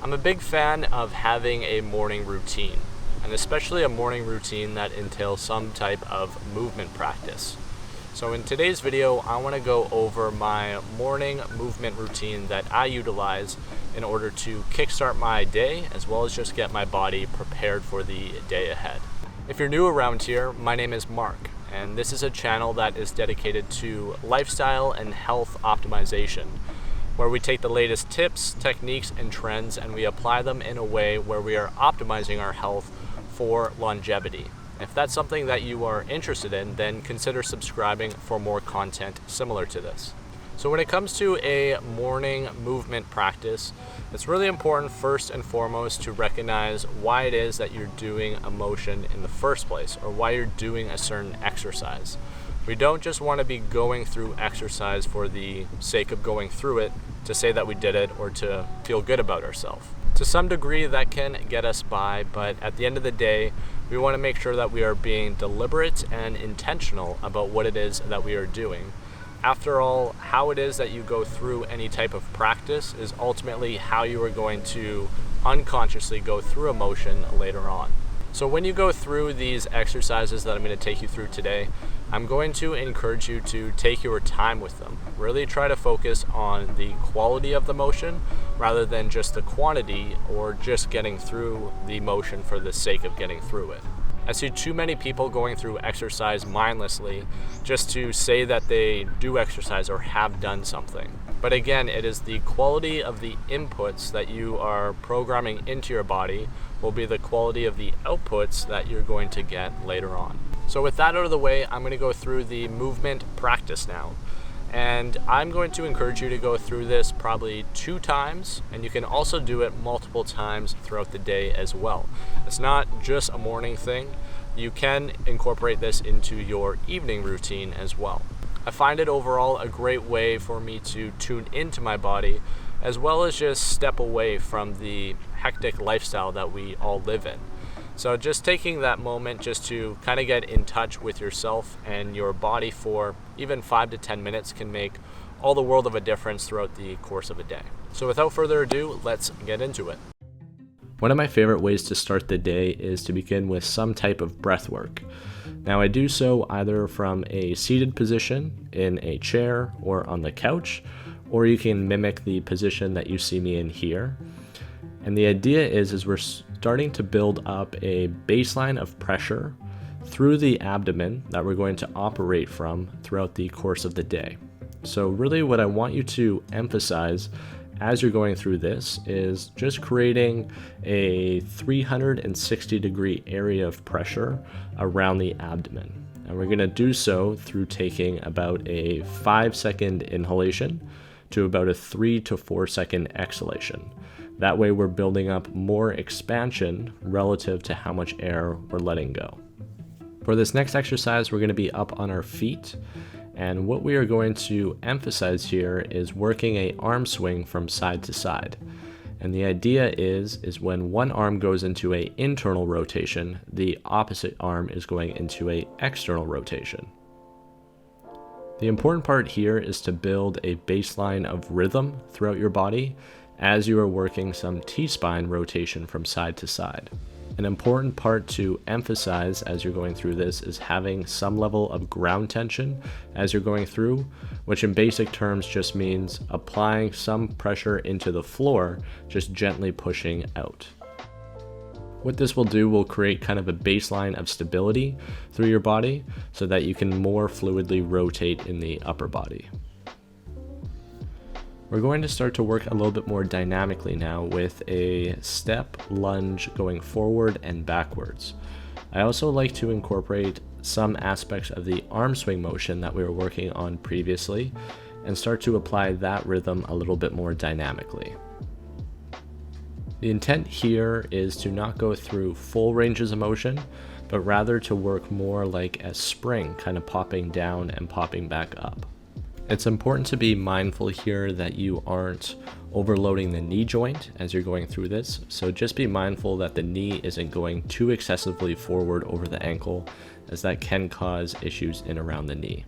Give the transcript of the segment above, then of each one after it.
I'm a big fan of having a morning routine, and especially a morning routine that entails some type of movement practice. So in today's video, I want to go over my morning movement routine that I utilize in order to kickstart my day, as well as just get my body prepared for the day ahead. If you're new around here, my name is Mark, and this is a channel that is dedicated to lifestyle and health optimization, where we take the latest tips, techniques, and trends and we apply them in a way where we are optimizing our health for longevity. If that's something that you are interested in, then consider subscribing for more content similar to this. So when it comes to a morning movement practice, it's really important first and foremost to recognize why it is that you're doing a motion in the first place, or why you're doing a certain exercise. We don't just want to be going through exercise for the sake of going through it to say that we did it or to feel good about ourselves. To some degree that can get us by, but at the end of the day, we want to make sure that we are being deliberate and intentional about what it is that we are doing. After all, how it is that you go through any type of practice is ultimately how you are going to unconsciously go through a motion later on. So when you go through these exercises that I'm going to take you through today, I'm going to encourage you to take your time with them. Really try to focus on the quality of the motion rather than just the quantity or just getting through the motion for the sake of getting through it. I see too many people going through exercise mindlessly just to say that they do exercise or have done something. But again, it is the quality of the inputs that you are programming into your body will be the quality of the outputs that you're going to get later on. So with that out of the way, I'm going to go through the movement practice now. And I'm going to encourage you to go through this probably 2 times, and you can also do it multiple times throughout the day as well. It's not just a morning thing. You can incorporate this into your evening routine as well. I find it overall a great way for me to tune into my body, as well as just step away from the hectic lifestyle that we all live in. So just taking that moment just to kind of get in touch with yourself and your body for even 5 to 10 minutes can make all the world of a difference throughout the course of a day. So without further ado, let's get into it. One of my favorite ways to start the day is to begin with some type of breath work. Now I do so either from a seated position in a chair or on the couch, or you can mimic the position that you see me in here. And the idea is we're starting to build up a baseline of pressure through the abdomen that we're going to operate from throughout the course of the day. So really what I want you to emphasize as you're going through this is just creating a 360 degree area of pressure around the abdomen. And we're going to do so through taking about a 5-second inhalation to about a 3 to 4 second exhalation. That way we're building up more expansion relative to how much air we're letting go. For this next exercise, we're going to be up on our feet. And what we are going to emphasize here is working an arm swing from side to side. And the idea is when one arm goes into an internal rotation, the opposite arm is going into an external rotation. The important part here is to build a baseline of rhythm throughout your body as you are working some T-spine rotation from side to side. An important part to emphasize as you're going through this is having some level of ground tension as you're going through, which in basic terms just means applying some pressure into the floor, just gently pushing out. What this will do will create kind of a baseline of stability through your body so that you can more fluidly rotate in the upper body. We're going to start to work a little bit more dynamically now with a step lunge going forward and backwards. I also like to incorporate some aspects of the arm swing motion that we were working on previously and start to apply that rhythm a little bit more dynamically. The intent here is to not go through full ranges of motion, but rather to work more like a spring, kind of popping down and popping back up. It's important to be mindful here that you aren't overloading the knee joint as you're going through this, so just be mindful that the knee isn't going too excessively forward over the ankle, as that can cause issues in around the knee.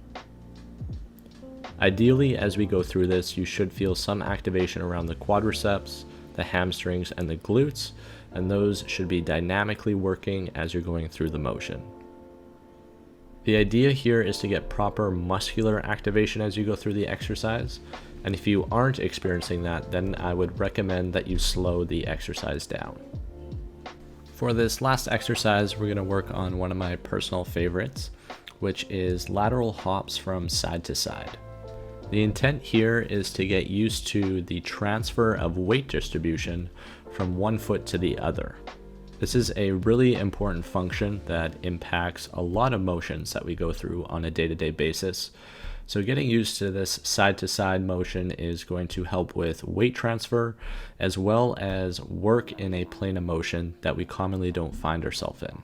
Ideally, as we go through this, you should feel some activation around the quadriceps, the hamstrings, and the glutes, and those should be dynamically working as you're going through the motion. The idea here is to get proper muscular activation as you go through the exercise, and if you aren't experiencing that, then I would recommend that you slow the exercise down. For this last exercise, we're going to work on one of my personal favorites, which is lateral hops from side to side. The intent here is to get used to the transfer of weight distribution from one foot to the other. This is a really important function that impacts a lot of motions that we go through on a day-to-day basis. So getting used to this side-to-side motion is going to help with weight transfer, as well as work in a plane of motion that we commonly don't find ourselves in.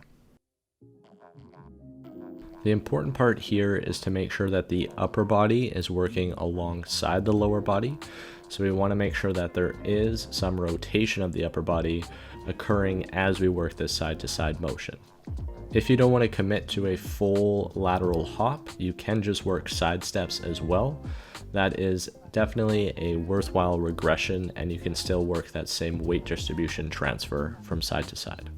The important part here is to make sure that the upper body is working alongside the lower body. So we want to make sure that there is some rotation of the upper body occurring as we work this side-to-side motion. If you don't want to commit to a full lateral hop, you can just work side steps as well. That is definitely a worthwhile regression, and you can still work that same weight distribution transfer from side to side.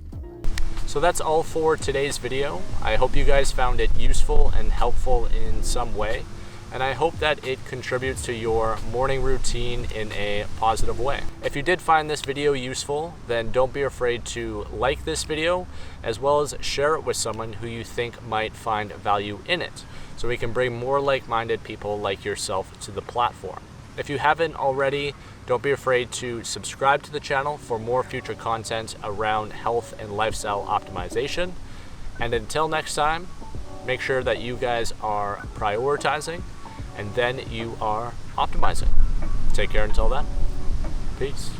So that's all for today's video. I hope you guys found it useful and helpful in some way, and I hope that it contributes to your morning routine in a positive way. If you did find this video useful, then don't be afraid to like this video, as well as share it with someone who you think might find value in it, so we can bring more like-minded people like yourself to the platform. If you haven't already, don't be afraid to subscribe to the channel for more future content around health and lifestyle optimization. And until next time, make sure that you guys are prioritizing, and then you are optimizing. Take care until then. Peace.